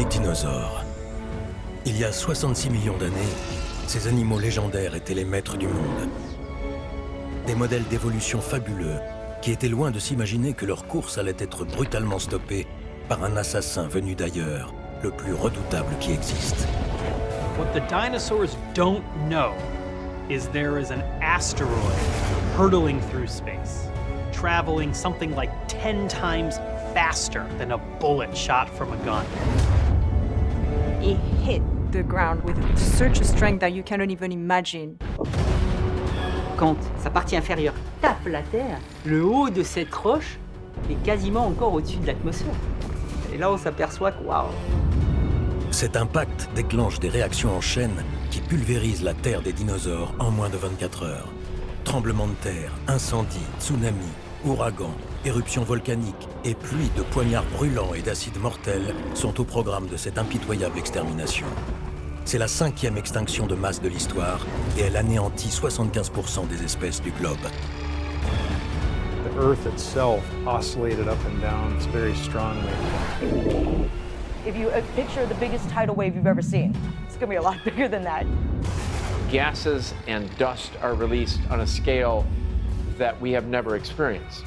Les dinosaures. Il y a 66 millions d'années, ces animaux légendaires étaient les maîtres du monde. Des modèles d'évolution fabuleux qui étaient loin de s'imaginer que leur course allait être brutalement stoppée par un assassin venu d'ailleurs, le plus redoutable qui existe. What the dinosaurs don't know is there is an asteroid hurtling through space, traveling something like 10 times faster than a bullet shot from a gun. It hit the ground with such a strength that you cannot even imagine. Quand sa partie inférieure tape la Terre, le haut de cette roche est quasiment encore au-dessus de l'atmosphère. Et là, on s'aperçoit que, waouh! Cet impact déclenche des réactions en chaîne qui pulvérisent la Terre des dinosaures en moins de 24 heures. Tremblements de terre, incendies, tsunamis, ouragans, éruptions volcaniques et pluies de poignards brûlants et d'acides mortels sont au programme de cette impitoyable extermination. C'est la 5e extinction de masse de l'histoire et elle anéantit 75% des espèces du globe. The Earth itself oscillated up and down very strongly. If you picture the biggest tidal wave you've ever seen, it's going to be a lot bigger than that. Gases and dust are released on a scale that we have never experienced.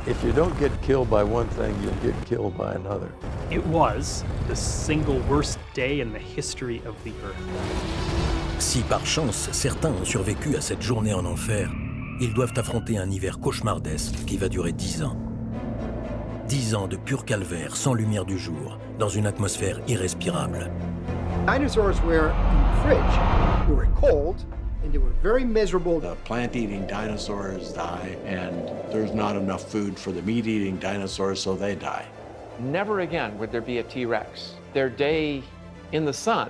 If you don't get killed by one thing, you'll get killed by another. It was the single worst day in the history of the Earth. Si par chance, certains ont survécu à cette journée en enfer, ils doivent affronter un hiver cauchemardesque qui va durer 10 ans. 10 ans de pur calvaire sans lumière du jour, dans une atmosphère irrespirable. Dinosaurs were in the fridge. They were cold and they were very miserable. The plant-eating dinosaurs die and there's not enough food for the meat-eating dinosaurs, so they die. Never again would there be a T-Rex. Their day in the sun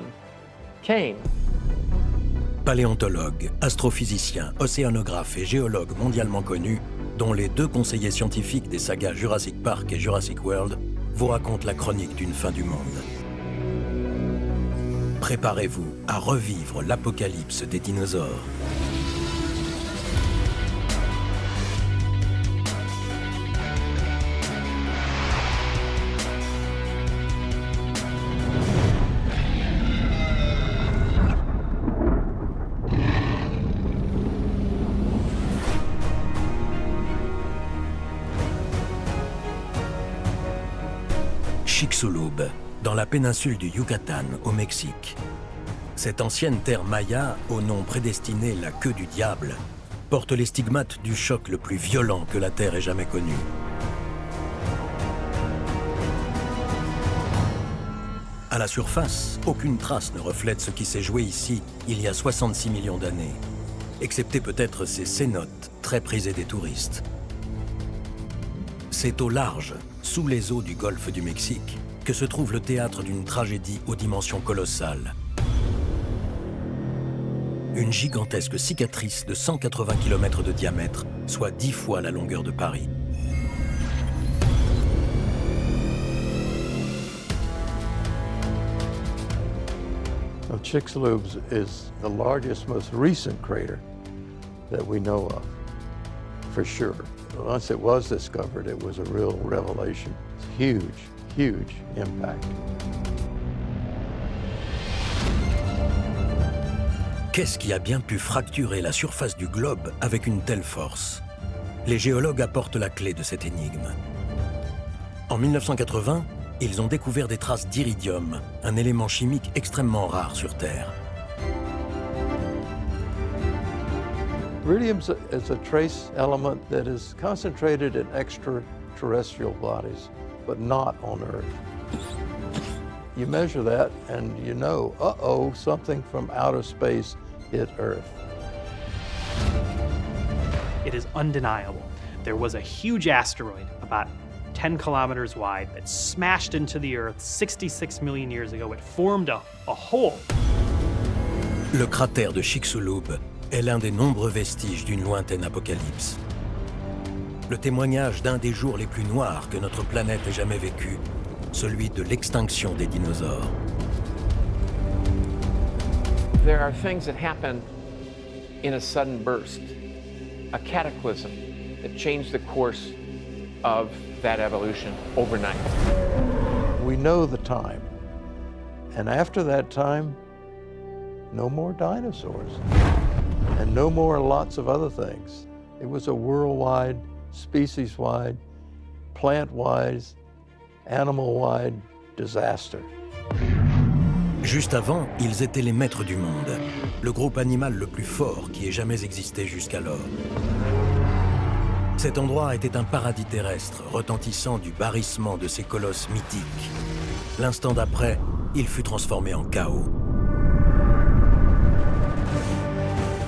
came. Paléontologues, astrophysiciens, océanographes et géologues mondialement connus, dont les 2 conseillers scientifiques des sagas Jurassic Park et Jurassic World, vous racontent la chronique d'une fin du monde. Préparez-vous à revivre l'apocalypse des dinosaures. Chicxulub, dans la péninsule du Yucatan, au Mexique. Cette ancienne terre maya, au nom prédestiné la queue du diable, porte les stigmates du choc le plus violent que la Terre ait jamais connu. À la surface, aucune trace ne reflète ce qui s'est joué ici il y a 66 millions d'années, excepté peut-être ces cénotes très prisées des touristes. C'est au large, sous les eaux du golfe du Mexique, que se trouve le théâtre d'une tragédie aux dimensions colossales. Une gigantesque cicatrice de 180 km de diamètre, soit 10 fois la longueur de Paris. Chicxulub is the largest, most recent crater that we know of, for sure. Once it was discovered, it was a real revelation. It's huge, huge impact. Qu'est-ce qui a bien pu fracturer la surface du globe avec une telle force? Les géologues apportent la clé de cette énigme. En 1980, ils ont découvert des traces d'iridium, un élément chimique extrêmement rare sur Terre. Iridium is a trace element that is concentrated in extraterrestrial bodies, but not on Earth. You measure that and you know, uh-oh, something from outer space hit Earth. It is undeniable. There was a huge asteroid about 10 kilometers wide that smashed into the Earth 66 million years ago. It formed a hole. Le cratère de Chicxulub est l'un des nombreux vestiges d'une lointaine apocalypse. Le témoignage d'un des jours les plus noirs que notre planète ait jamais vécu, celui de l'extinction des dinosaures. There are things that happen in a sudden burst, a cataclysm that changed the course of that evolution overnight. We know the time And after that time, no more dinosaurs. And no more lots of other things. It was a worldwide, species-wide, plant-wide, animal-wide disaster. Juste avant, ils étaient les maîtres du monde, le groupe animal le plus fort qui ait jamais existé jusqu'alors. Cet endroit était un paradis terrestre, retentissant du barrissement de ces colosses mythiques. L'instant d'après, il fut transformé en chaos.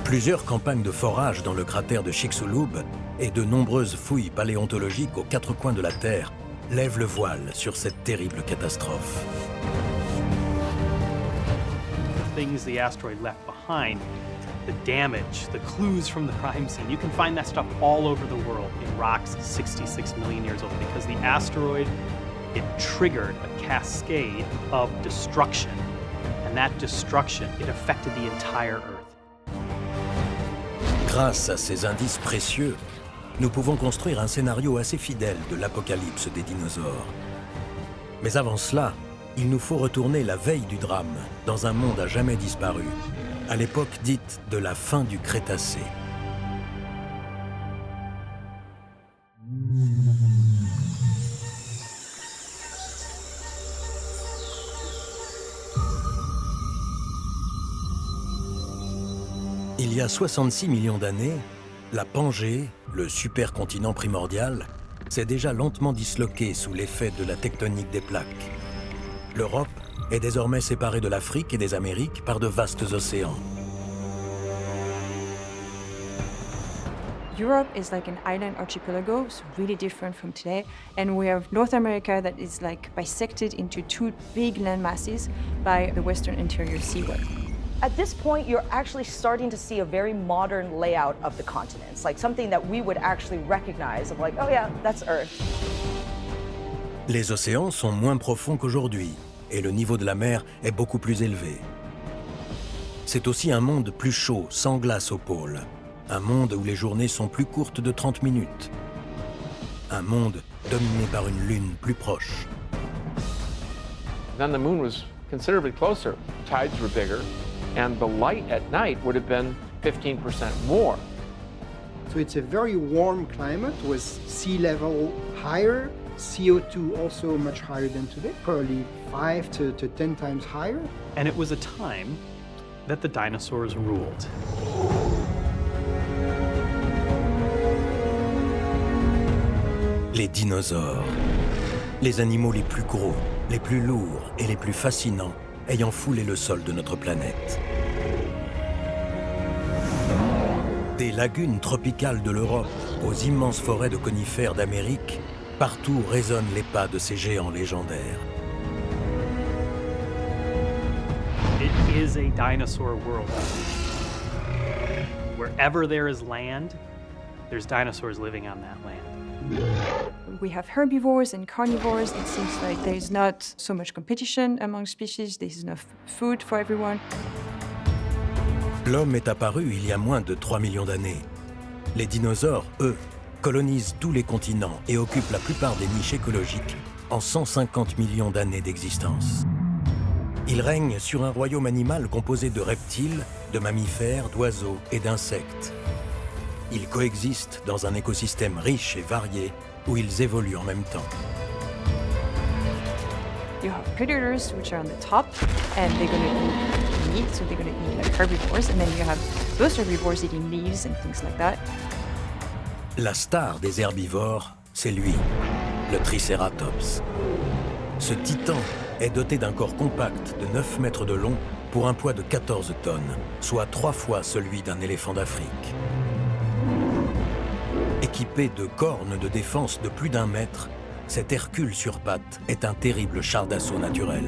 Plusieurs campagnes de forage dans le cratère de Τσιξουλούμπ et de nombreuses fouilles paléontologiques aux quatre coins de la Terre lèvent le voile sur cette terrible catastrophe. The things the asteroid left behind, the damage, the clues from the crime scene, you can find that stuff all over the world in rocks 66 million years old because the asteroid, it triggered a cascade of destruction. And that destruction, it affected the entire Earth. Grâce à ces indices précieux, nous pouvons construire un scénario assez fidèle de l'apocalypse des dinosaures. Mais avant cela, il nous faut retourner la veille du drame, dans un monde à jamais disparu, à l'époque dite de la fin du Crétacé. Il y a 66 millions d'années, la Pangée, le supercontinent primordial, s'est déjà lentement disloqué sous l'effet de la tectonique des plaques. L'Europe est désormais séparée de l'Afrique et des Amériques par de vastes océans. Europe is like an island archipelago, so really different from today. And we have North America that is like bisected into two big land masses by the western interior seaboard. At this point, you're actually starting to see a very modern layout of the continents, like something that we would actually recognize of like, oh yeah, that's Earth. Les océans sont moins profonds qu'aujourd'hui, et le niveau de la mer est beaucoup plus élevé. C'est aussi un monde plus chaud, sans glace au pôle. Un monde où les journées sont plus courtes de 30 minutes. Un monde dominé par une lune plus proche. Then the moon was considerably closer. Tides were bigger, and the light at night would have been 15% more. So it's a very warm climate with sea level higher, CO2 also much higher than today, probably 5 to 10 times higher. And it was a time that the dinosaurs ruled. Les dinosaures. Les animaux les plus gros, les plus lourds et les plus fascinants ayant foulé le sol de notre planète. Des lagunes tropicales de l'Europe aux immenses forêts de conifères d'Amérique, partout résonnent les pas de ces géants légendaires. It is a dinosaur world. Wherever there is land, there's dinosaurs living on that land. We have herbivores and carnivores. It seems like there's not so much competition among species. There's enough food for everyone. L'homme est apparu il y a moins de 3 millions d'années. Les dinosaures, eux, colonisent tous les continents et occupent la plupart des niches écologiques en 150 millions d'années d'existence. Ils règnent sur un royaume animal composé de reptiles, de mammifères, d'oiseaux et d'insectes. Ils coexistent dans un écosystème riche et varié où ils évoluent en même temps. You have predators, which are on the top, and they're going to eat meat, so they're going to eat like herbivores. And then you have those herbivores eating leaves and things like that. La star des herbivores, c'est lui, le Tricératops. Ce titan est doté d'un corps compact de 9 mètres de long pour un poids de 14 tonnes, soit 3 fois celui d'un éléphant d'Afrique. Équipé de cornes de défense de plus d'1 mètre, cet Hercule sur pattes est un terrible char d'assaut naturel.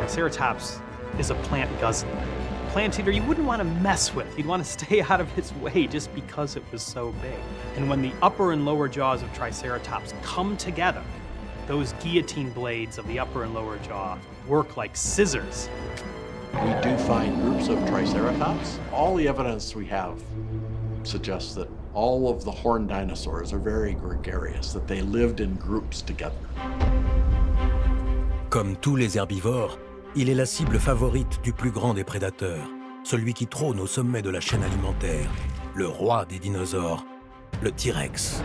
Triceratops is a plant guzzler. Plant eater you wouldn't want to mess with. You'd want to stay out of his way just because it was so big. And when the upper and lower jaws of Triceratops come together, those guillotine blades of the upper and lower jaw work like scissors. We do find groups of Triceratops. All the evidence we have suggests that all of the horned dinosaurs are very gregarious, that they lived in groups together. Comme tous les herbivores, il est la cible favorite du plus grand des prédateurs, celui qui trône au sommet de la chaîne alimentaire, le roi des dinosaures, le T-Rex.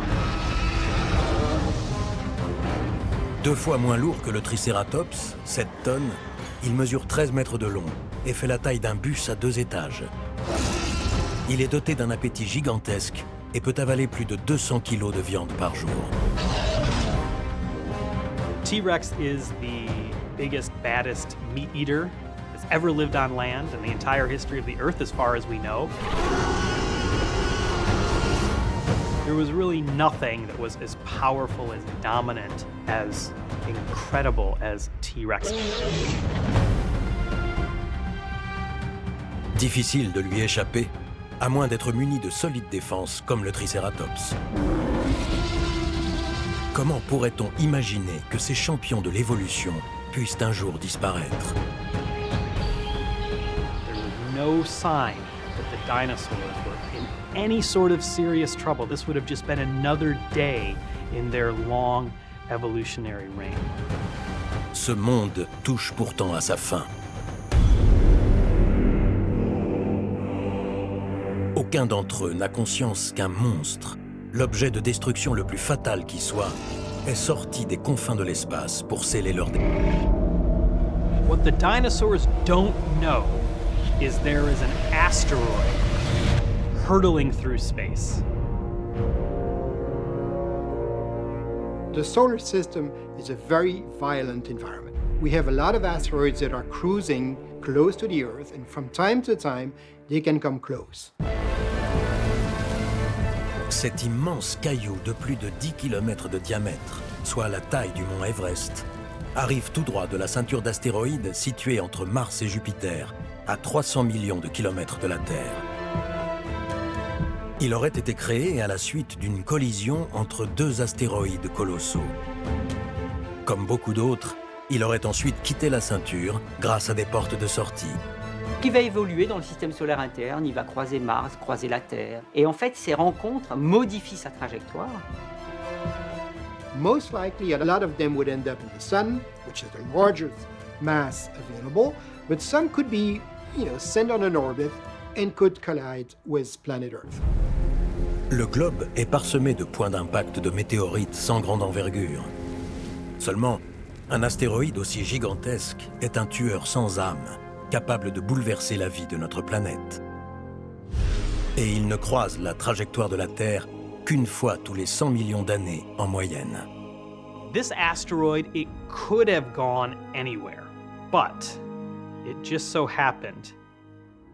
2 fois moins lourd que le Tricératops, 7 tonnes, il mesure 13 mètres de long et fait la taille d'un bus à 2 étages. Il est doté d'un appétit gigantesque et peut avaler plus de 200 kilos de viande par jour. T-Rex is the biggest, baddest meat eater that's ever lived on land in the entire history of the Earth, as far as we know. There was really nothing that was as powerful, as dominant, as incredible as T-Rex. Difficile de lui échapper, à moins d'être muni de solides défenses comme le Tricératops. Comment pourrait-on imaginer que ces champions de l'évolution puissent un jour disparaître? There was no sign that the dinosaurs were in any sort of serious trouble. This would have just been another day in their long evolutionary reign. Ce monde touche pourtant à sa fin. Aucun d'entre eux n'a conscience qu'un monstre, l'objet de destruction le plus fatal qui soit, est sorti des confins de l'espace pour sceller leur destin. What the dinosaurs don't know is there is an asteroid hurtling through space. The solar system is a very violent environment. We have a lot of asteroids that are cruising close to the Earth, and from time to time, they can come close. Cet immense caillou de plus de 10 km de diamètre, soit la taille du mont Everest, arrive tout droit de la ceinture d'astéroïdes située entre Mars et Jupiter, à 300 millions de kilomètres de la Terre. Il aurait été créé à la suite d'une collision entre 2 astéroïdes colossaux. Comme beaucoup d'autres, il aurait ensuite quitté la ceinture grâce à des portes de sortie. Il va évoluer dans le système solaire interne, il va croiser Mars, croiser la Terre. Et en fait, ces rencontres modifient sa trajectoire. Most likely, a lot of them would end up in the Sun, which is the largest mass available, but some could be, sent on an orbit and could collide with planet Earth. Le globe est parsemé de points d'impact de météorites sans grande envergure. Seulement, un astéroïde aussi gigantesque est un tueur sans âme, capable de bouleverser la vie de notre planète. Et il ne croise la trajectoire de la Terre qu'une fois tous les 100 millions d'années en moyenne. This asteroid, it could have gone anywhere, but it just so happened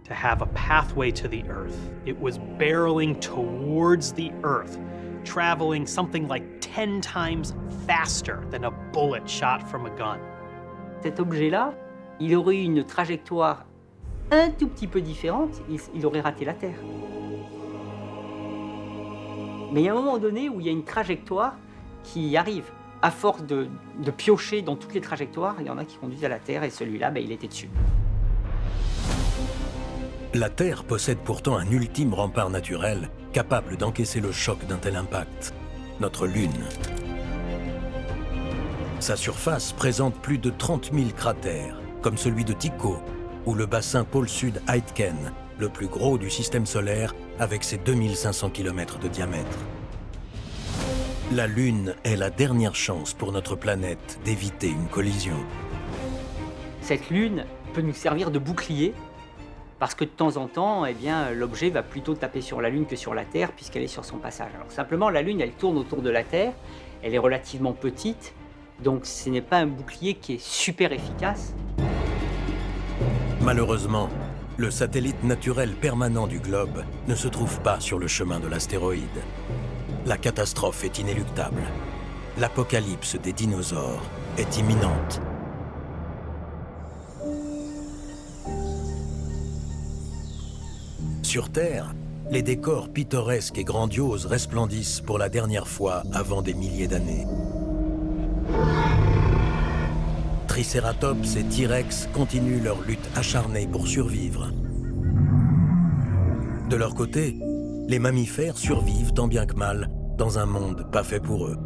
to have a pathway to the Earth. It was barreling towards the Earth, traveling something like 10 times faster than a bullet shot from a gun. Cet objet-là, il aurait eu une trajectoire un tout petit peu différente, il aurait raté la Terre. Mais il y a un moment donné où il y a une trajectoire qui arrive. À force de piocher dans toutes les trajectoires, il y en a qui conduisent à la Terre et celui-là, il était dessus. La Terre possède pourtant un ultime rempart naturel capable d'encaisser le choc d'un tel impact, notre Lune. Sa surface présente plus de 30 000 cratères, comme celui de Tycho, ou le bassin pôle sud Aitken, le plus gros du système solaire avec ses 2500 km de diamètre. La Lune est la dernière chance pour notre planète d'éviter une collision. Cette Lune peut nous servir de bouclier, parce que de temps en temps, l'objet va plutôt taper sur la Lune que sur la Terre, puisqu'elle est sur son passage. Alors simplement, la Lune, elle tourne autour de la Terre, elle est relativement petite, donc ce n'est pas un bouclier qui est super efficace. Malheureusement, le satellite naturel permanent du globe ne se trouve pas sur le chemin de l'astéroïde. La catastrophe est inéluctable. L'apocalypse des dinosaures est imminente. Sur Terre, les décors pittoresques et grandioses resplendissent pour la dernière fois avant des milliers d'années. Tricératops et T-Rex continuent leur lutte acharnée pour survivre. De leur côté, les mammifères survivent tant bien que mal dans un monde pas fait pour eux.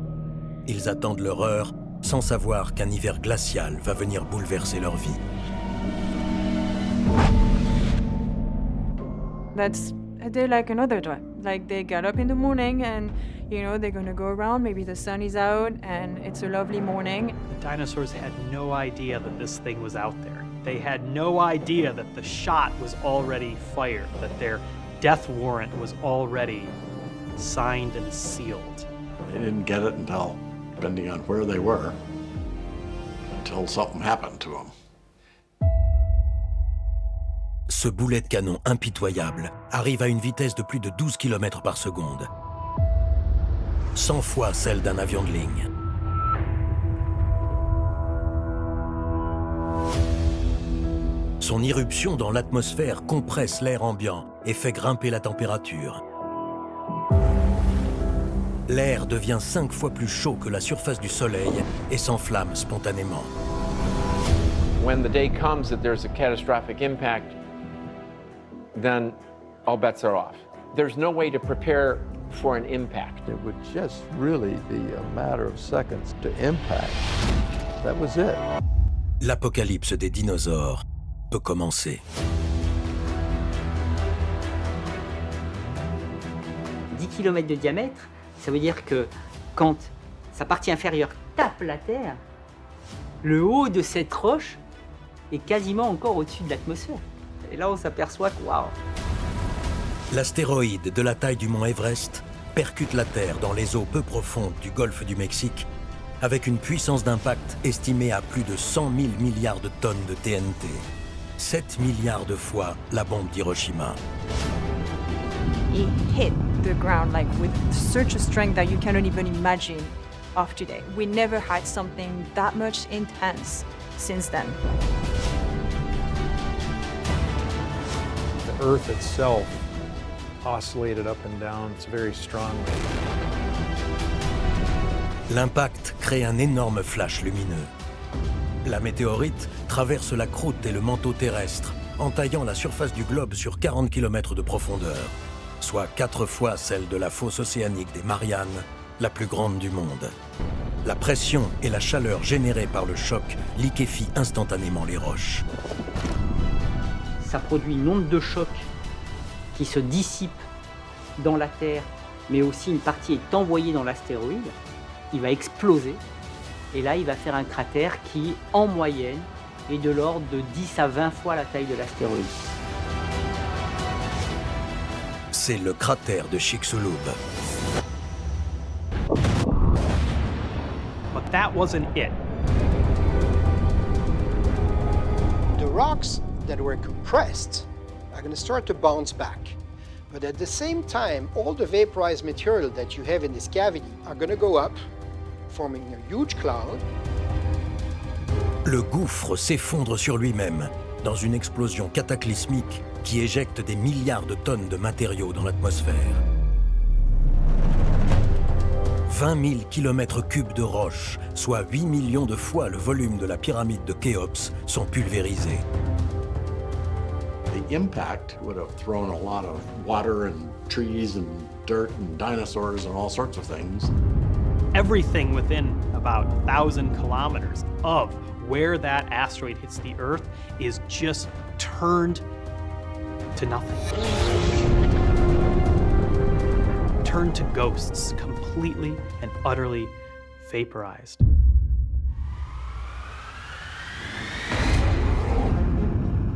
Ils attendent leur heure sans savoir qu'un hiver glacial va venir bouleverser leur vie. That's a day like another day. Like they get up in the morning and, you know, they're gonna go around, maybe the sun is out and it's a lovely morning. The dinosaurs had no idea that this thing was out there. They had no idea that the shot was already fired, that their death warrant was already signed and sealed. They didn't get it until, depending on where they were, until something happened to them. Ce boulet de canon impitoyable arrive à une vitesse de plus de 12 km par seconde, 100 fois celle d'un avion de ligne. Son irruption dans l'atmosphère compresse l'air ambiant et fait grimper la température. L'air devient 5 fois plus chaud que la surface du Soleil et s'enflamme spontanément. When the day comes that there's a catastrophic impact, then all bets are off. There's no way to prepare for an impact. It would just really be a matter of seconds to impact. That was it. L'apocalypse des dinosaures peut commencer. 10 km de diamètre, ça veut dire que quand sa partie inférieure tape la Terre, le haut de cette roche est quasiment encore au-dessus de l'atmosphère. Et là, on s'aperçoit que, waouh! L'astéroïde de la taille du mont Everest percute la Terre dans les eaux peu profondes du golfe du Mexique avec une puissance d'impact estimée à plus de 100 000 milliards de tonnes de TNT. 7 milliards de fois la bombe d'Hiroshima. It hit the ground like with such a strength that you cannot even imagine of today. We never had something that much intense since then. The Earth itself oscillated up and down very strongly. L'impact crée un énorme flash lumineux. La météorite traverse la croûte et le manteau terrestre, entaillant la surface du globe sur 40 km de profondeur, soit 4 fois celle de la fosse océanique des Mariannes, la plus grande du monde. La pression et la chaleur générées par le choc liquéfient instantanément les roches. Ça produit une onde de choc qui se dissipe dans la Terre, mais aussi une partie est envoyée dans l'astéroïde. Il va exploser, et là, il va faire un cratère qui, en moyenne, est de l'ordre de 10 à 20 fois la taille de l'astéroïde. C'est le cratère de Chicxulub. But that wasn't it. The rocks that were compressed are going to start to bounce back. But at the same time, all the vaporized material that you have in this cavity are going to go up, forming a huge cloud. Le gouffre s'effondre sur lui-même dans une explosion cataclysmique qui éjecte des milliards de tonnes de matériaux dans l'atmosphère. 20 000 km3 de roches, soit 8 millions de fois le volume de la pyramide de Khéops, sont pulvérisés. The impact would have thrown a lot of water and trees and dirt and dinosaurs and all sorts of things. Everything within about 1,000 kilometers of where that asteroid hits the Earth is just turned to nothing. Turned to ghosts, completely and utterly vaporized.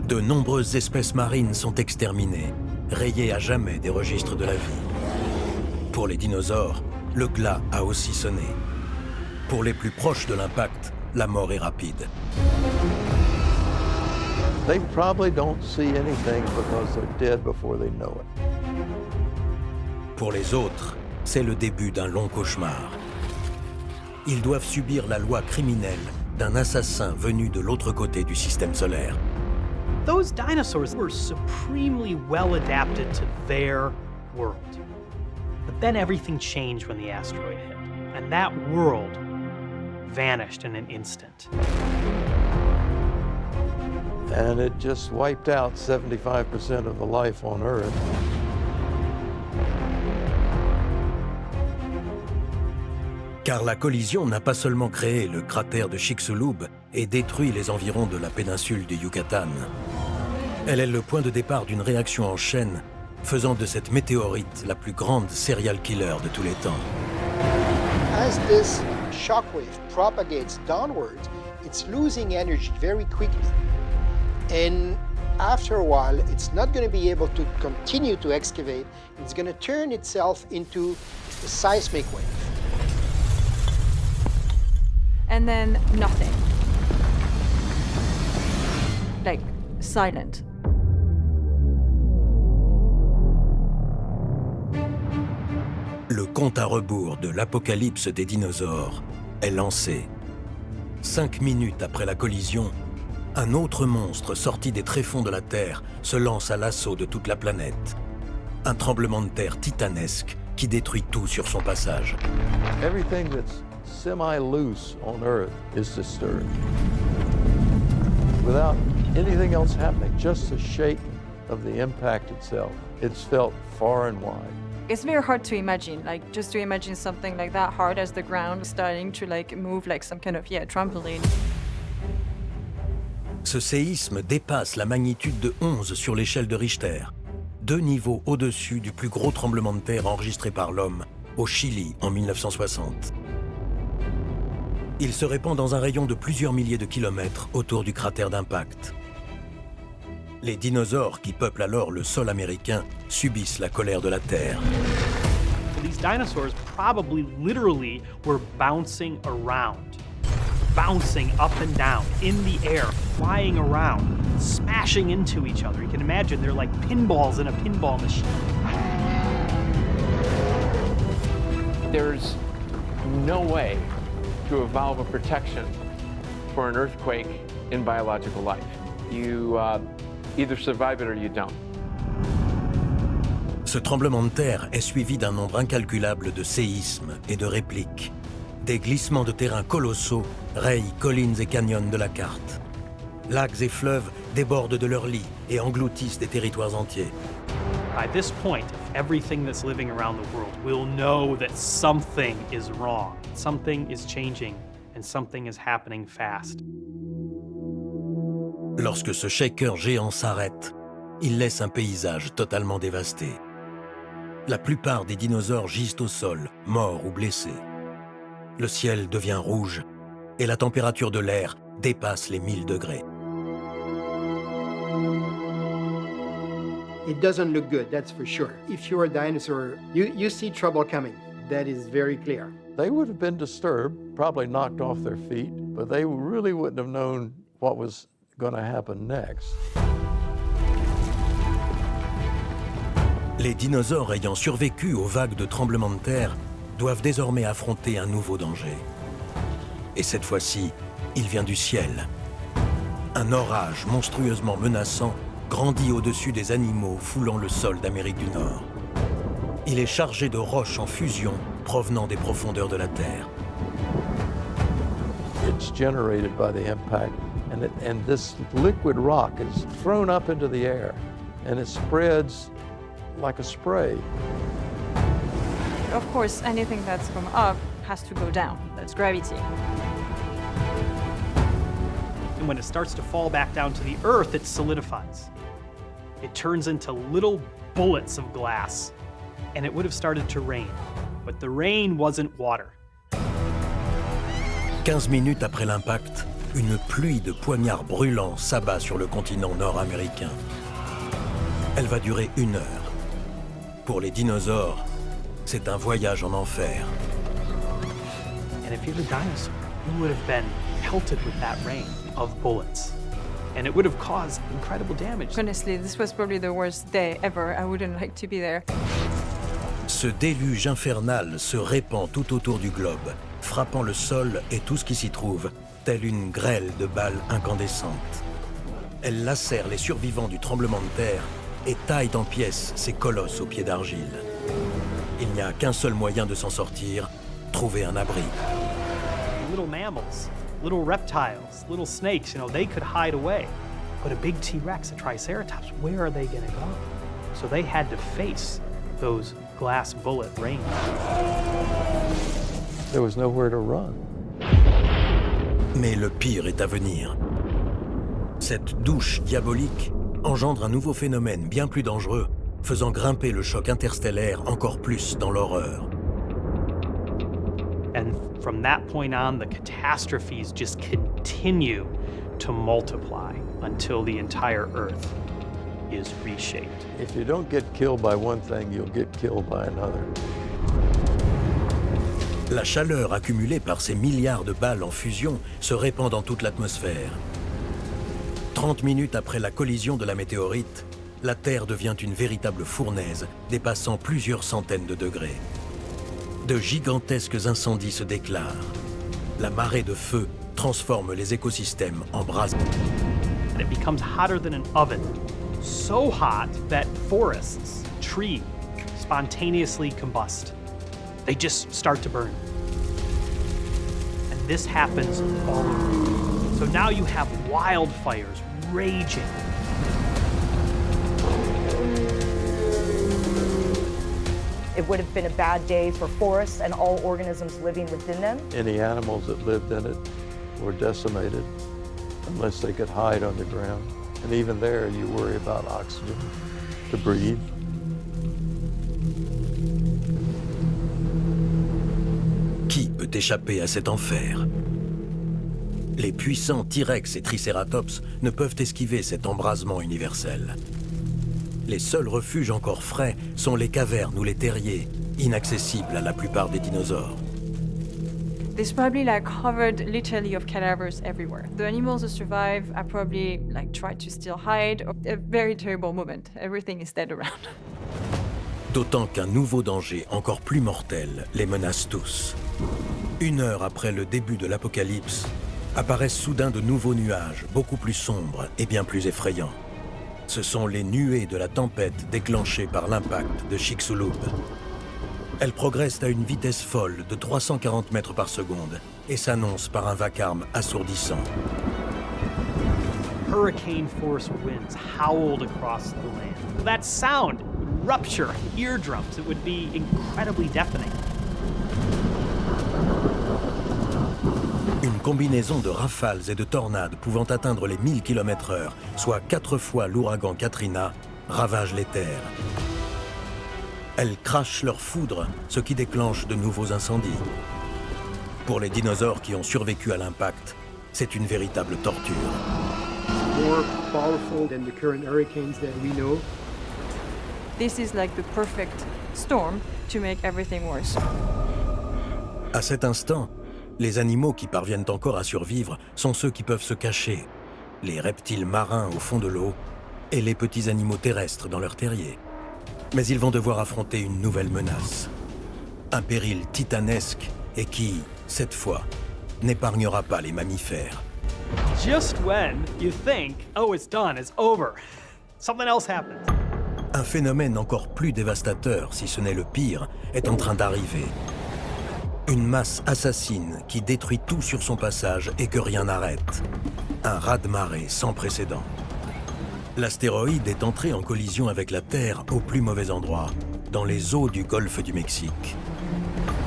De nombreuses espèces marines sont exterminées, rayées à jamais des registres de la vie. Pour les dinosaures, le glas a aussi sonné. Pour les plus proches de l'impact, la mort est rapide. They probably don't see anything because they're dead before they know it. Pour les autres, c'est le début d'un long cauchemar. Ils doivent subir la loi criminelle d'un assassin venu de l'autre côté du système solaire. Those dinosaurs were supremely well adapted to their world. But then everything changed when the asteroid hit, and that world vanished in an instant. And it just wiped out 75% of the life on Earth. Car la collision n'a pas seulement créé le cratère de Chicxulub et détruit les environs de la péninsule du Yucatan. Elle est le point de départ d'une réaction en chaîne, faisant de cette météorite la plus grande serial killer de tous les temps. As this shockwave propagates downward, it's losing energy very quickly. And after a while, it's not going to be able to continue to excavate. It's going to turn itself into a seismic wave. And then nothing. Like, silent. Le compte à rebours de l'apocalypse des dinosaures est lancé. 5 minutes après la collision, un autre monstre sorti des tréfonds de la Terre se lance à l'assaut de toute la planète. Un tremblement de terre titanesque qui détruit tout sur son passage. Everything that's semi-loose on Earth is disturbed. Without anything else happening, just the shaking of the impact itself, it's felt far and wide. It's very hard to imagine, like just to imagine something like that hard as the ground starting to like move like some kind of trampoline. Ce séisme dépasse la magnitude de 11 sur l'échelle de Richter, 2 niveaux au-dessus du plus gros tremblement de terre enregistré par l'homme au Chili en 1960. Il se répand dans un rayon de plusieurs milliers de kilomètres autour du cratère d'impact. Les dinosaures qui peuplent alors le sol américain subissent la colère de la Terre. These dinosaurs probably literally were bouncing around, bouncing up and down, in the air, flying around, smashing into each other. You can imagine they're like pinballs in a pinball machine. There's no way to evolve a protection for an earthquake in biological life. You either survive it or you don't. Ce tremblement de terre est suivi d'un nombre incalculable de séismes et de répliques. Des glissements de terrain colossaux rayent collines et canyons de la carte. Lacs et fleuves débordent de leurs lits et engloutissent des territoires entiers. By this point, everything that's living around the world will know that something is wrong, something is changing, and something is happening fast. Lorsque ce shaker géant s'arrête, il laisse un paysage totalement dévasté. La plupart des dinosaures gisent au sol, morts ou blessés. Le ciel devient rouge et la température de l'air dépasse les 1000 degrés. It doesn't look good, that's for sure. If you're a dinosaur, you see trouble coming. That is very clear. They would have been disturbed, probably knocked off their feet, but they really wouldn't have known what was going to happen next. Les dinosaures ayant survécu aux vagues de tremblements de terre doivent désormais affronter un nouveau danger. Et cette fois-ci, il vient du ciel. Un orage monstrueusement menaçant grandit au-dessus des animaux foulant le sol d'Amérique du Nord. Il est chargé de roches en fusion provenant des profondeurs de la Terre. It's generated by the impact, and this liquid rock is thrown up into the air, and it spreads like a spray. Of course, anything that's from up has to go down. That's gravity. And when it starts to fall back down to the earth, it solidifies. It turns into little bullets of glass. And it would have started to rain. But the rain wasn't water. 15 minutes après l'impact, une pluie de poignards brûlants s'abat sur le continent nord-américain. Elle va durer 1 heure. Pour les dinosaures, c'est un voyage en enfer. And if you're a dinosaur, you would have been pelted with that rain of bullets. And it would have caused incredible damage. Honestly, this was probably the worst day ever. I wouldn't like to be there. Ce déluge infernal se répand tout autour du globe, frappant le sol et tout ce qui s'y trouve, telle une grêle de balles incandescentes. Elle lacère les survivants du tremblement de terre et taille en pièces ces colosses aux pieds d'argile. Il n'y a qu'un seul moyen de s'en sortir, trouver un abri. Little mammals, little reptiles, little snakes, they could hide away. But a big T-Rex, a Triceratops, where are they going to go? So they had to face those glass bullet rain. There was nowhere to run. Mais le pire est à venir. Cette douche diabolique engendre un nouveau phénomène bien plus dangereux, faisant grimper le choc interstellaire encore plus dans l'horreur. And from that point on, the catastrophes just continue to multiply until the entire Earth is reshaped. If you don't get killed by one thing, you'll get killed by another. La chaleur accumulée par ces milliards de balles en fusion se répand dans toute l'atmosphère. 30 minutes après la collision de la météorite, la Terre devient une véritable fournaise, dépassant plusieurs centaines de degrés. De gigantesques incendies se déclarent. La marée de feu transforme les écosystèmes en brasement. And it becomes hotter than an oven. So hot that forests, trees, spontaneously combust. They just start to burn. And this happens all over. So now you have wildfires raging. It would have been a bad day for forests and all organisms living within them. Any animals that lived in it were decimated unless they could hide underground. And even there, you worry about oxygen to breathe. Qui peut échapper à cet enfer? Les puissants T-Rex et Triceratops ne peuvent esquiver cet embrasement universel. Les seuls refuges encore frais sont les cavernes ou les terriers, inaccessibles à la plupart des dinosaures. There's probably like covered literally of cadavers everywhere. The animals that survive are probably like tried to still hide. A very terrible moment. Everything is dead around. D'autant qu'un nouveau danger encore plus mortel les menace tous. 1 heure après le début de l'apocalypse, apparaissent soudain de nouveaux nuages, beaucoup plus sombres et bien plus effrayants. Ce sont les nuées de la tempête déclenchées par l'impact de Chicxulub. Elles progressent à une vitesse folle de 340 mètres par seconde et s'annoncent par un vacarme assourdissant. Hurricane-force winds howled across the land. That sound would rupture eardrums. It would be incredibly deafening. Une combinaison de rafales et de tornades pouvant atteindre les 1000 km/h, soit 4 fois l'ouragan Katrina, ravage les terres. Elles crachent leur foudre, ce qui déclenche de nouveaux incendies. Pour les dinosaures qui ont survécu à l'impact, c'est une véritable torture. More powerful than the current hurricanes that we know. This is like the perfect storm to make everything worse. À cet instant, les animaux qui parviennent encore à survivre sont ceux qui peuvent se cacher, les reptiles marins au fond de l'eau et les petits animaux terrestres dans leurs terriers. Mais ils vont devoir affronter une nouvelle menace. Un péril titanesque et qui, cette fois, n'épargnera pas les mammifères. Just when you think, oh, it's done, it's over, something else happens. Un phénomène encore plus dévastateur, si ce n'est le pire, est en train d'arriver. Une masse assassine qui détruit tout sur son passage et que rien n'arrête. Un raz-de-marée sans précédent. L'astéroïde est entré en collision avec la Terre au plus mauvais endroit, dans les eaux du golfe du Mexique.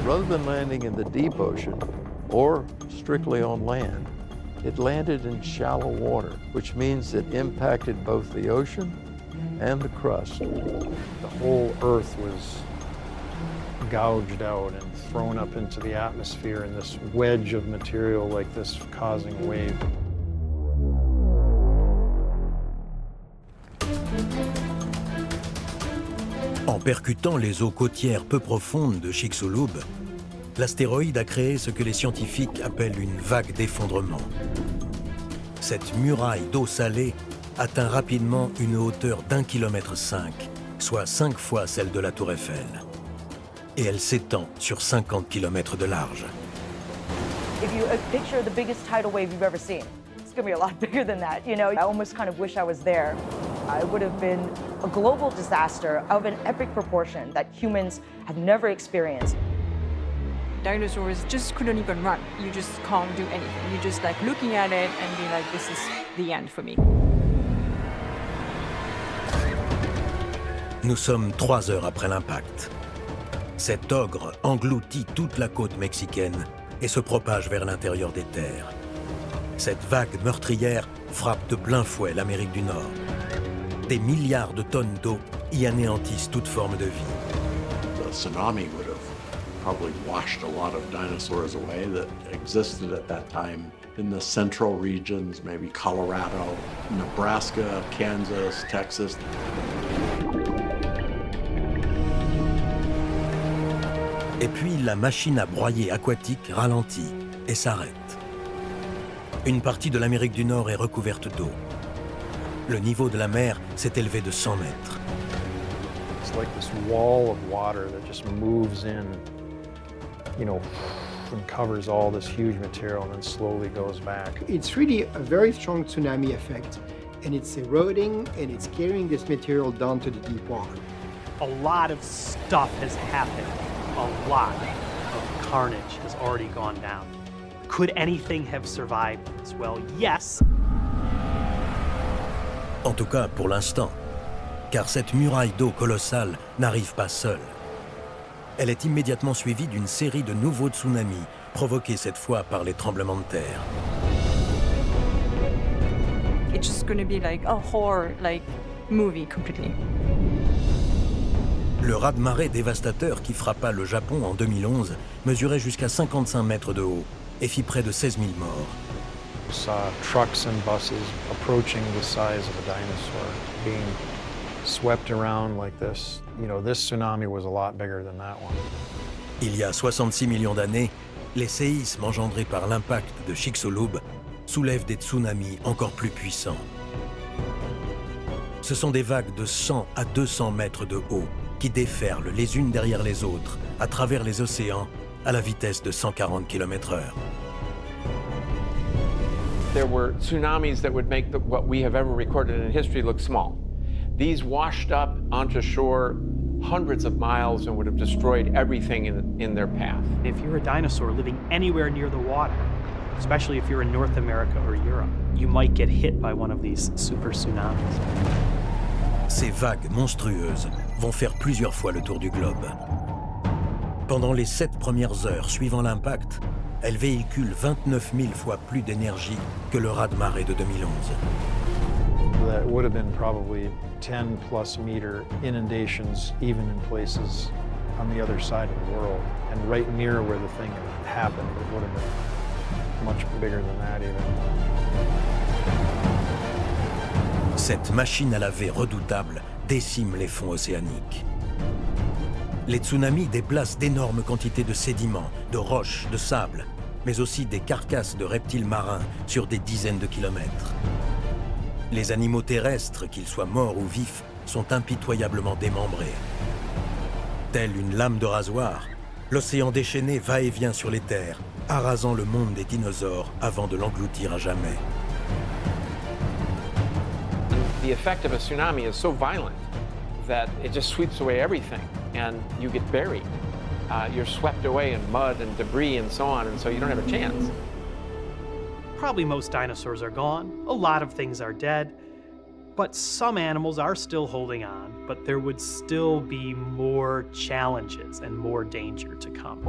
Rather than landing in the deep ocean or strictly on land, it landed in shallow water, which means it impacted both the ocean and the crust. The whole Earth was gouged out and thrown up into the atmosphere in this wedge of material like this, causing a wave. En percutant les eaux côtières peu profondes de Chicxulub, l'astéroïde a créé ce que les scientifiques appellent une vague d'effondrement. Cette muraille d'eau salée atteint rapidement une hauteur d'1,5 km, soit 5 fois celle de la Tour Eiffel. Et elle s'étend sur 50 km de large. If you picture the biggest tidal wave you've ever seen, it's going to be a lot bigger than that. You know, I almost kind of wish I was there. It would have been a global disaster of an epic proportion that humans have never experienced. Dinosaurs just couldn't even run. You just can't do anything. You're just like looking at it and be like, this is the end for me. Nous sommes 3 heures après l'impact. Cet ogre engloutit toute la côte mexicaine et se propage vers l'intérieur des terres. Cette vague meurtrière frappe de plein fouet l'Amérique du Nord. Des milliards de tonnes d'eau y anéantissent toute forme de vie. The tsunami would have probably washed a lot of dinosaurs away that existed at that time in the central regions, maybe Colorado, Nebraska, Kansas, Texas. Et puis la machine à broyer aquatique ralentit et s'arrête. Une partie de l'Amérique du Nord est recouverte d'eau. Le niveau de la mer s'est élevé de 100 mètres. It's like this wall of water that just moves in, you know, and covers all this huge material and then slowly goes back. It's really a very strong tsunami effect, and it's eroding and it's carrying this material down to the deep water. A lot of stuff has happened. A lot of carnage has already gone down. Could anything have survived this? Well, yes. En tout cas pour l'instant, car cette muraille d'eau colossale n'arrive pas seule. Elle est immédiatement suivie d'une série de nouveaux tsunamis, provoqués cette fois par les tremblements de terre. It's just going to be like a horror, movie completely. Le raz-de-marée dévastateur qui frappa le Japon en 2011 mesurait jusqu'à 55 mètres de haut et fit près de 16 000 morts. We saw trucks and buses approaching the size of a dinosaur being swept around like this. You know, this tsunami was a lot bigger than that one. Il y a 66 millions d'années, les séismes engendrés par l'impact de Chicxulub soulèvent des tsunamis encore plus puissants. Ce sont des vagues de 100 à 200 mètres de haut qui déferlent les unes derrière les autres à travers les océans à la vitesse de 140 km/h. There were tsunamis that would make what we have ever recorded in history look small. These washed up onto shore hundreds of miles and would have destroyed everything in their path. If you're a dinosaur living anywhere near the water, especially if you're in North America or Europe, you might get hit by one of these super tsunamis. Ces vagues monstrueuses vont faire plusieurs fois le tour du globe. Pendant les 7 premières heures suivant l'impact, elles véhiculent 29 000 fois plus d'énergie que le raz-de-marée de 2011. That would have been probably 10+ meter inundations, even in places on the other side of the world. And right near where the thing happened, it would have been much bigger than that even. Cette machine à laver redoutable décime les fonds océaniques. Les tsunamis déplacent d'énormes quantités de sédiments, de roches, de sable, mais aussi des carcasses de reptiles marins sur des dizaines de kilomètres. Les animaux terrestres, qu'ils soient morts ou vifs, sont impitoyablement démembrés. Telle une lame de rasoir, l'océan déchaîné va et vient sur les terres, arasant le monde des dinosaures avant de l'engloutir à jamais. The effect of a tsunami is so violent that it just sweeps away everything and you get buried. You're swept away in mud and debris and so on, and so you don't have a chance. Probably most dinosaurs are gone. A lot of things are dead. But some animals are still holding on, but there would still be more challenges and more danger to come.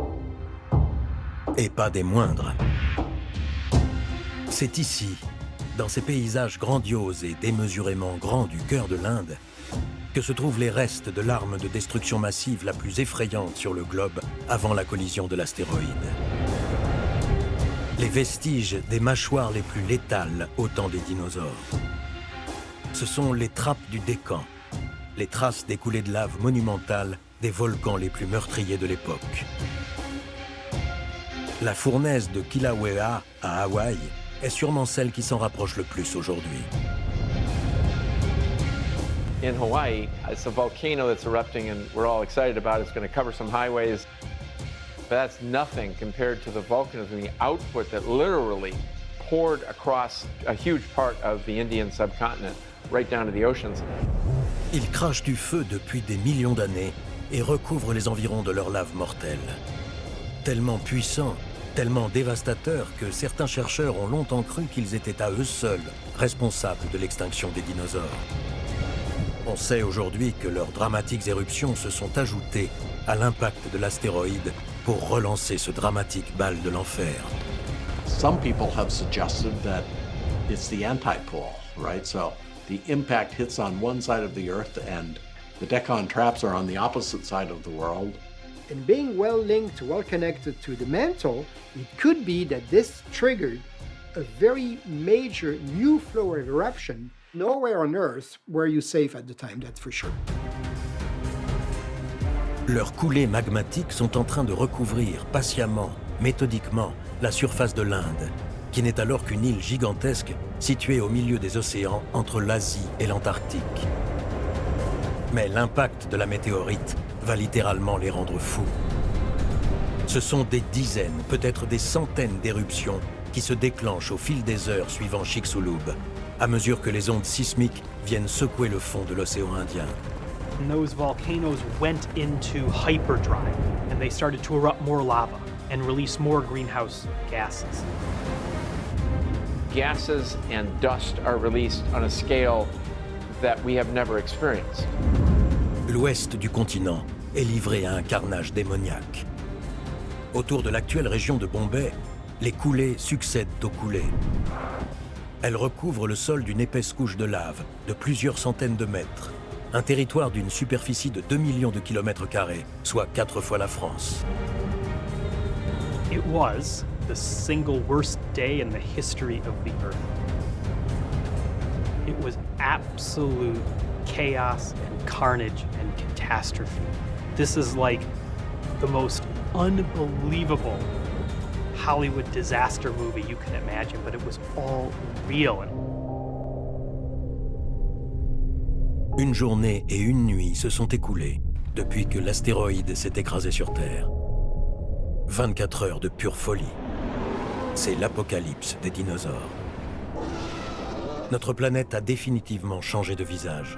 Et pas des moindres. C'est ici, dans ces paysages grandioses et démesurément grands du cœur de l'Inde, que se trouvent les restes de l'arme de destruction massive la plus effrayante sur le globe avant la collision de l'astéroïde. Les vestiges des mâchoires les plus létales au temps des dinosaures. Ce sont les trappes du Décan, les traces des coulées de lave monumentales des volcans les plus meurtriers de l'époque. La fournaise de Kilauea à Hawaï est sûrement celle qui s'en rapproche le plus aujourd'hui. In Hawaii, it's a volcano that's erupting and we're all excited about it. It's going to cover some highways. But that's nothing compared to the volcanism and the output that literally poured across a huge part of the Indian subcontinent, right down to the oceans. Ils crachent du feu depuis des millions d'années et recouvrent les environs de leur lave mortelle. Tellement puissants, tellement dévastateurs que certains chercheurs ont longtemps cru qu'ils étaient à eux seuls responsables de l'extinction des dinosaures. On sait aujourd'hui que leurs dramatiques éruptions se sont ajoutées à l'impact de l'astéroïde pour relancer ce dramatique bal de l'enfer. Some people have suggested that it's the antipole, right? So the impact hits on one side of the Earth and the Deccan traps are on the opposite side of the world. And being well linked, well connected to the mantle, it could be that this triggered a very major new flow of eruption. Nowhere on Earth were you safe at the time, that's for sure. Leurs coulées magmatiques sont en train de recouvrir patiemment, méthodiquement, la surface de l'Inde, qui n'est alors qu'une île gigantesque située au milieu des océans entre l'Asie et l'Antarctique. Mais l'impact de la météorite va littéralement les rendre fous. Ce sont des dizaines, peut-être des centaines d'éruptions qui se déclenchent au fil des heures suivant Chicxulub, à mesure que les ondes sismiques viennent secouer le fond de l'océan Indien. And those volcanoes went into hyperdrive, and they started to erupt more lava and release more greenhouse gases. Gases and dust are released on a scale that we have never experienced. L'ouest du continent est livré à un carnage démoniaque. Autour de l'actuelle région de Bombay, les coulées succèdent aux coulées. Elles recouvrent le sol d'une épaisse couche de lave de plusieurs centaines de mètres, un territoire d'une superficie de 2 millions de kilomètres carrés, soit 4 fois la France. It was the single worst day in the history of the Earth. It was absolute chaos and carnage and catastrophe. This is like the most unbelievable Hollywood disaster movie you can imagine, but it was all real. Une journée et une nuit se sont écoulées depuis que l'astéroïde s'est écrasé sur Terre. 24 heures de pure folie. C'est l'apocalypse des dinosaures. Notre planète a définitivement changé de visage.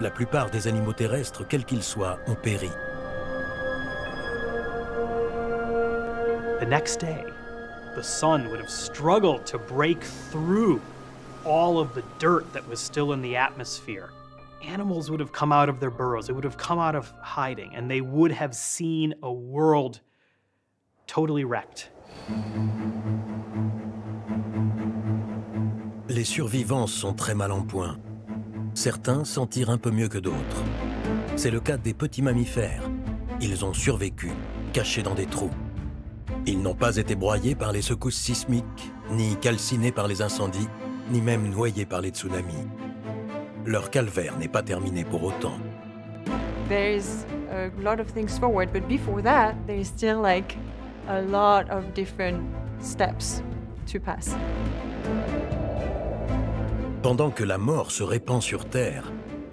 La plupart des animaux terrestres, quels qu'ils soient, ont péri. The next day, the sun would have struggled to break through all of the dirt that was still in the atmosphere. Animals would have come out of their burrows, they would have come out of hiding, and they would have seen a world totally wrecked. Les survivants sont très mal en point. Certains s'en tirent un peu mieux que d'autres. C'est le cas des petits mammifères. Ils ont survécu, cachés dans des trous. Ils n'ont pas été broyés par les secousses sismiques, ni calcinés par les incendies, ni même noyés par les tsunamis. Leur calvaire n'est pas terminé pour autant. There's a lot of things forward, but before that, there's still like a lot of different steps to pass. Pendant que la mort se répand sur Terre,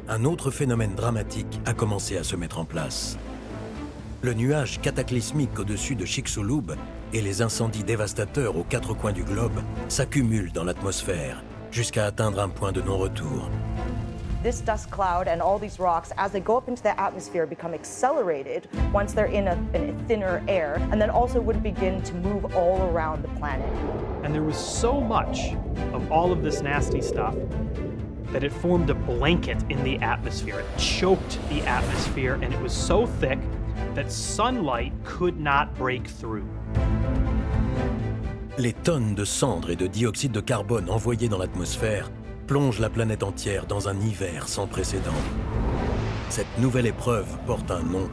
un autre phénomène dramatique a commencé à se mettre en place. Le nuage cataclysmique au-dessus de Chicxulub et les incendies dévastateurs aux 4 coins du globe s'accumulent dans l'atmosphère jusqu'à atteindre un point de non-retour. This dust cloud and all these rocks, as they go up into the atmosphere, become accelerated once they're in a thinner air, and then also would begin to move all around the planet. And there was so much of all of this nasty stuff that it formed a blanket in the atmosphere. It choked the atmosphere, and it was so thick that sunlight could not break through. Les tonnes de cendres et de dioxyde de carbone envoyées dans l'atmosphère plongent la planète entière dans un hiver sans précédent. Cette nouvelle épreuve porte un nom,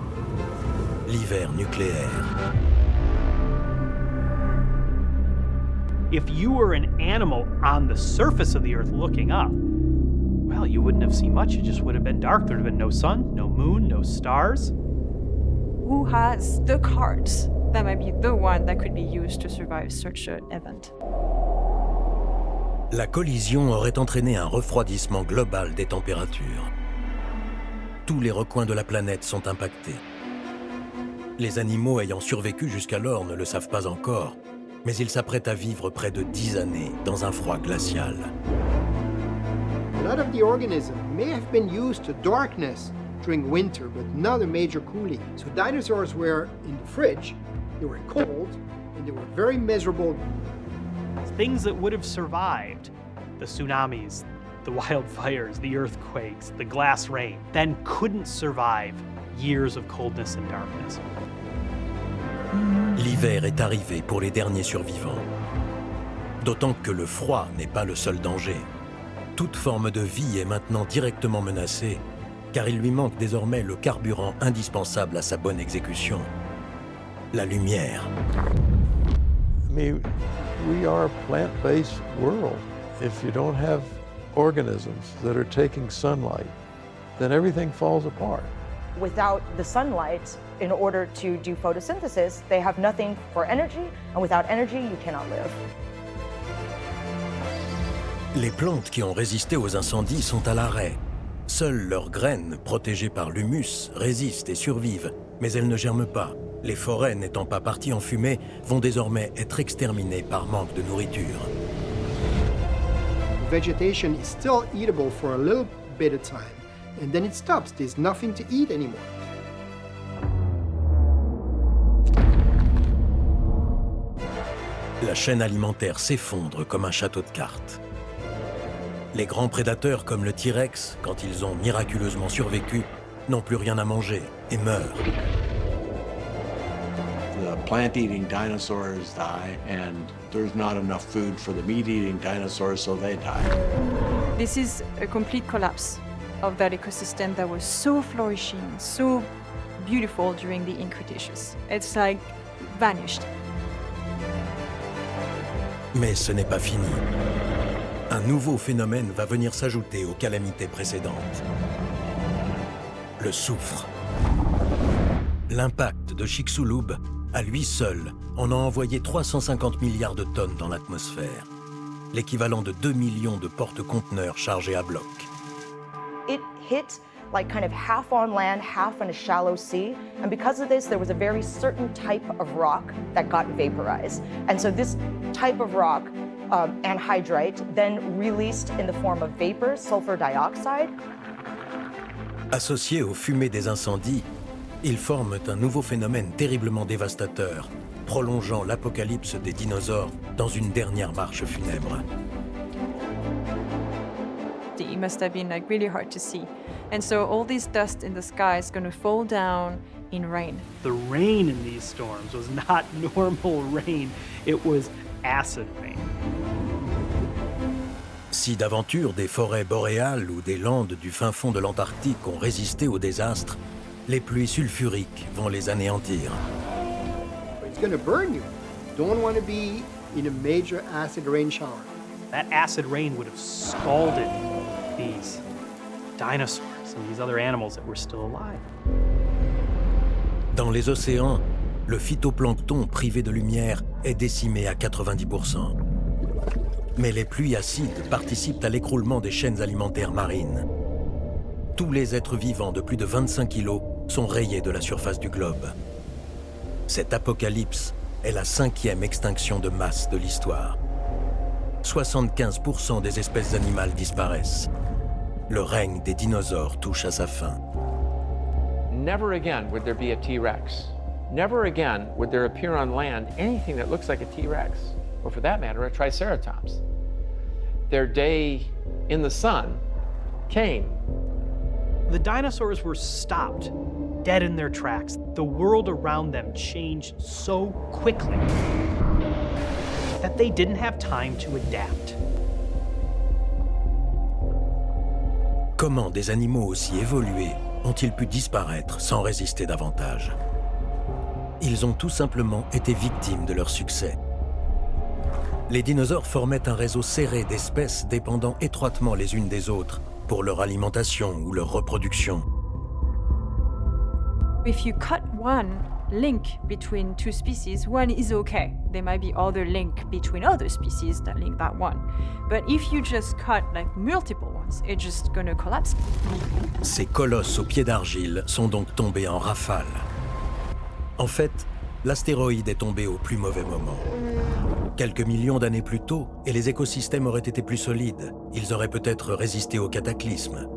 l'hiver nucléaire. If you were an animal on the surface of the Earth looking up, well, you wouldn't have seen much. It just would have been dark. There would have been no sun, no moon, no stars. Who has the cards that might be the one that could be used to survive such an event? La collision aurait entraîné un refroidissement global des températures. Tous les recoins de la planète sont impactés. Les animaux ayant survécu jusqu'alors ne le savent pas encore, mais ils s'apprêtent à vivre près de 10 années dans un froid glacial. A lot of the organisms may have been used to darkness during winter, but not a major cooling. So dinosaurs were in the fridge, they were cold, and they were very miserable. Things that would have survived the tsunamis, the wildfires, the earthquakes, the glass rain, then couldn't survive years of coldness and darkness. L'hiver est arrivé pour les derniers survivants. D'autant que le froid n'est pas le seul danger. Toute forme de vie est maintenant directement menacée, car il lui manque désormais le carburant indispensable à sa bonne exécution, la lumière. I mean, we are a plant-based world. If you don't have organisms that are taking sunlight, then everything falls apart. Without the sunlight, in order to do photosynthesis, they have nothing for energy, and without energy, you cannot live. Les plantes qui ont résisté aux incendies sont à l'arrêt. Seules leurs graines, protégées par l'humus, résistent et survivent, mais elles ne germent pas. Les forêts, n'étant pas parties en fumée, vont désormais être exterminées par manque de nourriture. Vegetation is still eatable for a little bit of time, and then it stops. There's nothing to eat anymore. La chaîne alimentaire s'effondre comme un château de cartes. Les grands prédateurs comme le T-Rex, quand ils ont miraculeusement survécu, n'ont plus rien à manger et meurent. The plant-eating dinosaurs die, and there's not enough food for the meat-eating dinosaurs, so they die. This is a complete collapse of that ecosystem that was so flourishing, so beautiful during the Cretaceous. It's like vanished. Mais ce n'est pas fini. Un nouveau phénomène va venir s'ajouter aux calamités précédentes. Le soufre. L'impact de Chicxulub, à lui seul, en a envoyé 350 milliards de tonnes dans l'atmosphère, l'équivalent de 2 millions de porte-conteneurs chargés à bloc. It hit like kind of half on land, half in a shallow sea. And because of this, there was a very certain type of rock that got vaporized. And so this type of rock, anhydrite, then released in the form of vapor, sulfur dioxide. Associés aux fumées des incendies, ils forment un nouveau phénomène terriblement dévastateur, prolongeant l'apocalypse des dinosaures dans une dernière marche funèbre. It must have been like really hard to see. And so all this dust in the sky is going to fall down in rain. The rain in these storms was not normal rain, it was acid rain. Si d'aventure des forêts boréales ou des landes du fin fond de l'Antarctique ont résisté au désastre, les pluies sulfuriques vont les anéantir. It's going to burn you. Don't want to be in a major acid rain shower. That acid rain would have scalded these dinosaurs and these other animals that were still alive. Dans les océans, le phytoplancton privé de lumière est décimé à 90%. Mais les pluies acides participent à l'écroulement des chaînes alimentaires marines. Tous les êtres vivants de plus de 25 kilos sont rayés de la surface du globe. Cette apocalypse est la 5e extinction de masse de l'histoire. 75% des espèces animales disparaissent. Le règne des dinosaures touche à sa fin. Never again would there be a T-Rex. Never again would there appear on land anything that looks like a T-Rex, or for that matter, a Triceratops. Their day in the sun came. The dinosaurs were stopped, dead in their tracks. The world around them changed so quickly that they didn't have time to adapt. Comment des animaux aussi évolués ont-ils pu disparaître sans résister davantage? Ils ont tout simplement été victimes de leur succès. Les dinosaures formaient un réseau serré d'espèces dépendant étroitement les unes des autres pour leur alimentation ou leur reproduction. If you cut one link between two species, one is okay. There might be other link between other species that link that one. But if you just cut like multiple ones, it's just gonna collapse. Ces colosses aux pieds d'argile sont donc tombés en rafale. En fait, l'astéroïde est tombé au plus mauvais moment. Quelques millions d'années plus tôt, et les écosystèmes auraient été plus solides. Ils auraient peut-être résisté au cataclysme.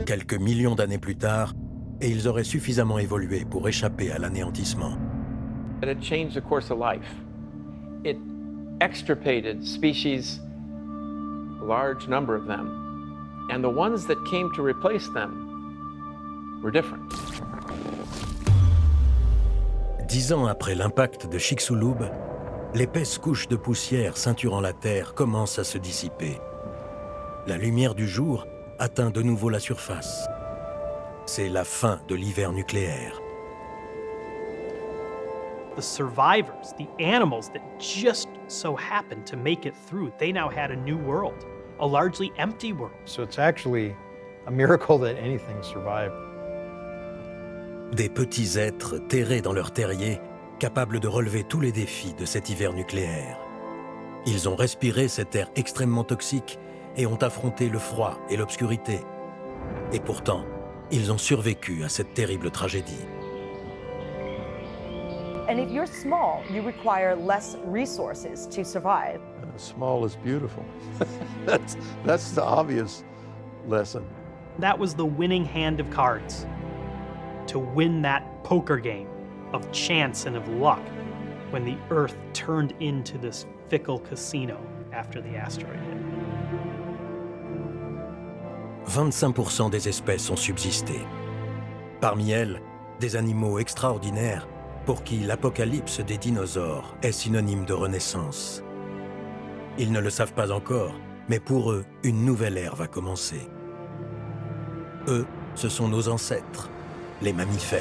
Quelques millions d'années plus tard, et ils auraient suffisamment évolué pour échapper à l'anéantissement. But it changed the course of life. It extirpated species, a large number of them, and the ones that came to replace them were different. 10 ans après l'impact de Chicxulub, l'épaisse couche de poussière ceinturant la Terre commence à se dissiper. La lumière du jour atteint de nouveau la surface. C'est la fin de l'hiver nucléaire. The survivors, the animals that just so happened to make it through, they now had a new world, a largely empty world. So it's actually a miracle that anything survived. Des petits êtres terrés dans leur terrier, capables de relever tous les défis de cet hiver nucléaire. Ils ont respiré cet air extrêmement toxique et ont affronté le froid et l'obscurité. Et pourtant, ils ont survécu à cette terrible tragédie. And if you're small, you require less resources to survive. Small is beautiful. That's the obvious lesson. That was the winning hand of cards. To win that poker game of chance and of luck when the Earth turned into this fickle casino after the asteroid hit. 25% des espèces ont subsisté. Parmi elles, des animaux extraordinaires pour qui l'apocalypse des dinosaures est synonyme de renaissance. Ils ne le savent pas encore, mais pour eux, une nouvelle ère va commencer. Eux, ce sont nos ancêtres, les mammifères.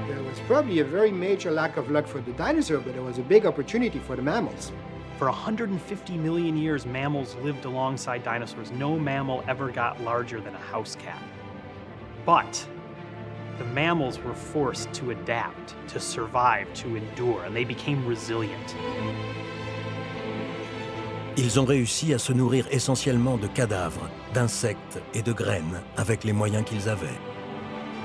There was probably a very major lack of luck for the dinosaur, but there was a big opportunity for the mammals. For 150 million years, mammals lived alongside dinosaurs. No mammal ever got larger than a house cat. But the mammals were forced to adapt, to survive, to endure, and they became resilient. Ils ont réussi à se nourrir essentiellement de cadavres, d'insectes et de graines avec les moyens qu'ils avaient.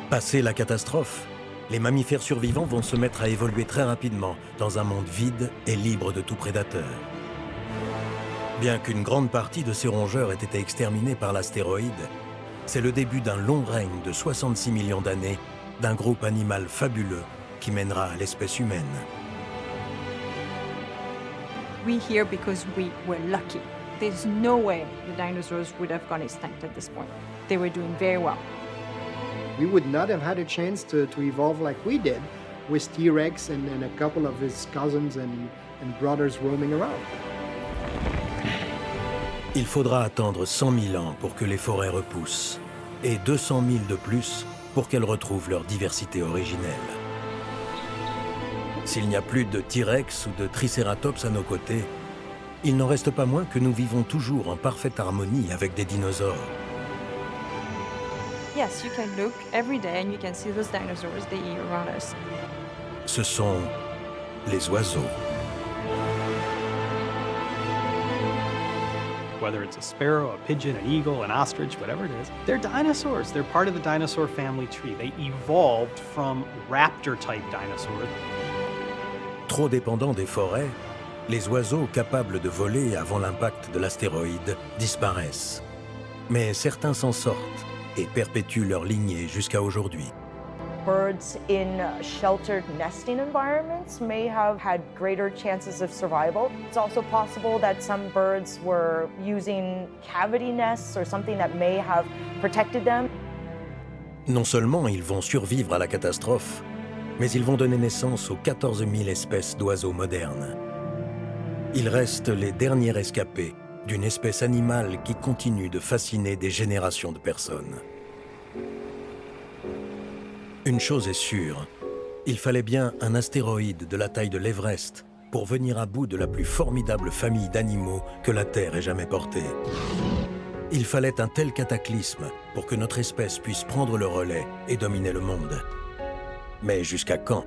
Passé la catastrophe, les mammifères survivants vont se mettre à évoluer très rapidement dans un monde vide et libre de tout prédateur. Bien qu'une grande partie de ces rongeurs ait été exterminée par l'astéroïde, c'est le début d'un long règne de 66 millions d'années d'un groupe animal fabuleux qui mènera à l'espèce humaine. We're here because we were lucky. There's no way the dinosaurs would have gone extinct at this point. They were doing very well. We would not have had a chance to evolve like we did with T-Rex and a couple of his cousins and brothers roaming around. Il faudra attendre 100 000 ans pour que les forêts repoussent, et 200 000 de plus pour qu'elles retrouvent leur diversité originelle. S'il n'y a plus de T-Rex ou de Tricératops à nos côtés, il n'en reste pas moins que nous vivons toujours en parfaite harmonie avec des dinosaures. Yes, you can look every day and you can see those dinosaurs, they eat around us. Ce sont les oiseaux. Whether it's a sparrow, a pigeon, an eagle, an ostrich, whatever it is, they're dinosaurs. They're part of the dinosaur family tree. They evolved from raptor-type dinosaurs. Trop dépendants des forêts, les oiseaux capables de voler avant l'impact de l'astéroïde disparaissent. Mais certains s'en sortent et perpétuent leur lignée jusqu'à aujourd'hui. Birds in sheltered nesting environments may have had greater chances of survival. It's also possible that some birds were using cavity nests or something that may have protected them. Non seulement ils vont survivre à la catastrophe, mais ils vont donner naissance aux 14 000 espèces d'oiseaux modernes. Ils restent les derniers rescapés d'une espèce animale qui continue de fasciner des générations de personnes. Une chose est sûre, il fallait bien un astéroïde de la taille de l'Everest pour venir à bout de la plus formidable famille d'animaux que la Terre ait jamais portée. Il fallait un tel cataclysme pour que notre espèce puisse prendre le relais et dominer le monde. Mais jusqu'à quand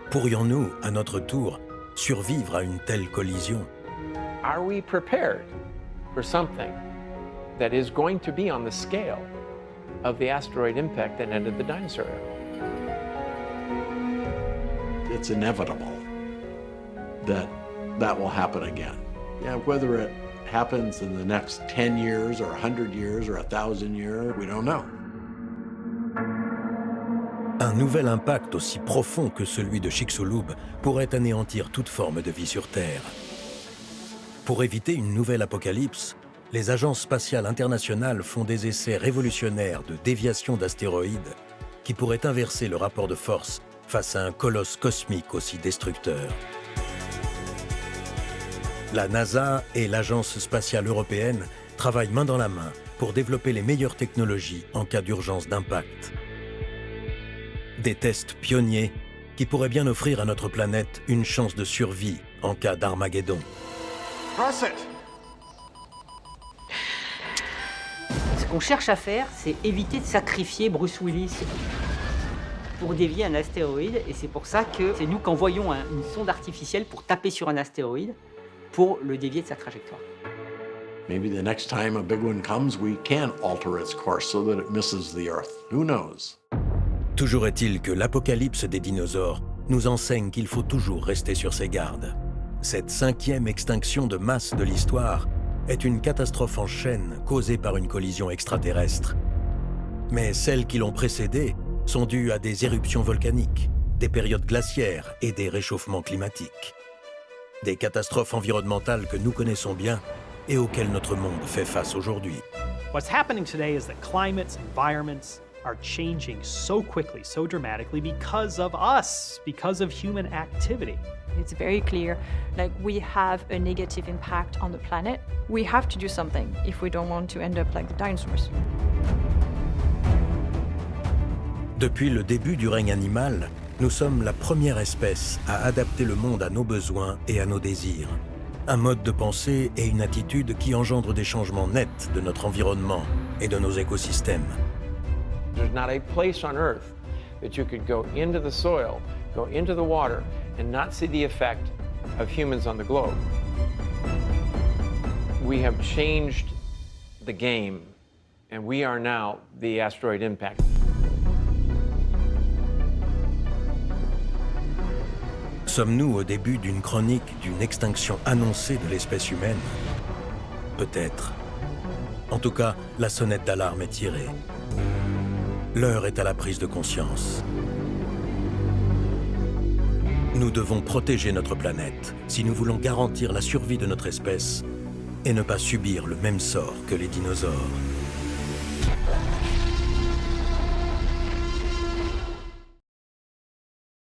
pourrions-nous, à notre tour, survivre à une telle collision? Are we prepared for something that is going to be on the scale of the asteroid impact that ended the dinosaur era? It's inevitable that that will happen again. Yeah, whether it happens in the next 10 years or 100 years or 1,000 years, we don't know. Un nouvel impact aussi profond que celui de Chicxulub pourrait anéantir toute forme de vie sur Terre. Pour éviter une nouvelle apocalypse, les agences spatiales internationales font des essais révolutionnaires de déviation d'astéroïdes qui pourraient inverser le rapport de force face à un colosse cosmique aussi destructeur. La NASA et l'Agence spatiale européenne travaillent main dans la main pour développer les meilleures technologies en cas d'urgence d'impact. Des tests pionniers qui pourraient bien offrir à notre planète une chance de survie en cas d'Armageddon. Ce qu'on cherche à faire, c'est éviter de sacrifier Bruce Willis pour dévier un astéroïde, et c'est pour ça que c'est nous qu'envoyons une sonde artificielle pour taper sur un astéroïde pour le dévier de sa trajectoire. Maybe the next time a big one comes, we can alter its course so that it misses the Earth. Who knows? Toujours est-il que l'apocalypse des dinosaures nous enseigne qu'il faut toujours rester sur ses gardes. Cette 5e extinction de masse de l'histoire est une catastrophe en chaîne causée par une collision extraterrestre. Mais celles qui l'ont précédée sont dues à des éruptions volcaniques, des périodes glaciaires et des réchauffements climatiques. Des catastrophes environnementales que nous connaissons bien et auxquelles notre monde fait face aujourd'hui. What's happening today is that climates, environments are changing so quickly, so dramatically because of us, because of human activity. It's very clear, like we have a negative impact on the planet. We have to do something if we don't want to end up like the dinosaurs. Depuis le début du règne animal, nous sommes la première espèce à adapter le monde à nos besoins et à nos désirs. Un mode de pensée et une attitude qui engendrent des changements nets de notre environnement et de nos écosystèmes. There's not a place on Earth that you could go into the soil, go into the water, and not see the effect of humans on the globe. We have changed the game, and we are now the asteroid impact. Sommes-nous au début d'une chronique d'une extinction annoncée de l'espèce humaine? Peut-être. En tout cas, la sonnette d'alarme est tirée. L'heure est à la prise de conscience. Nous devons protéger notre planète si nous voulons garantir la survie de notre espèce et ne pas subir le même sort que les dinosaures.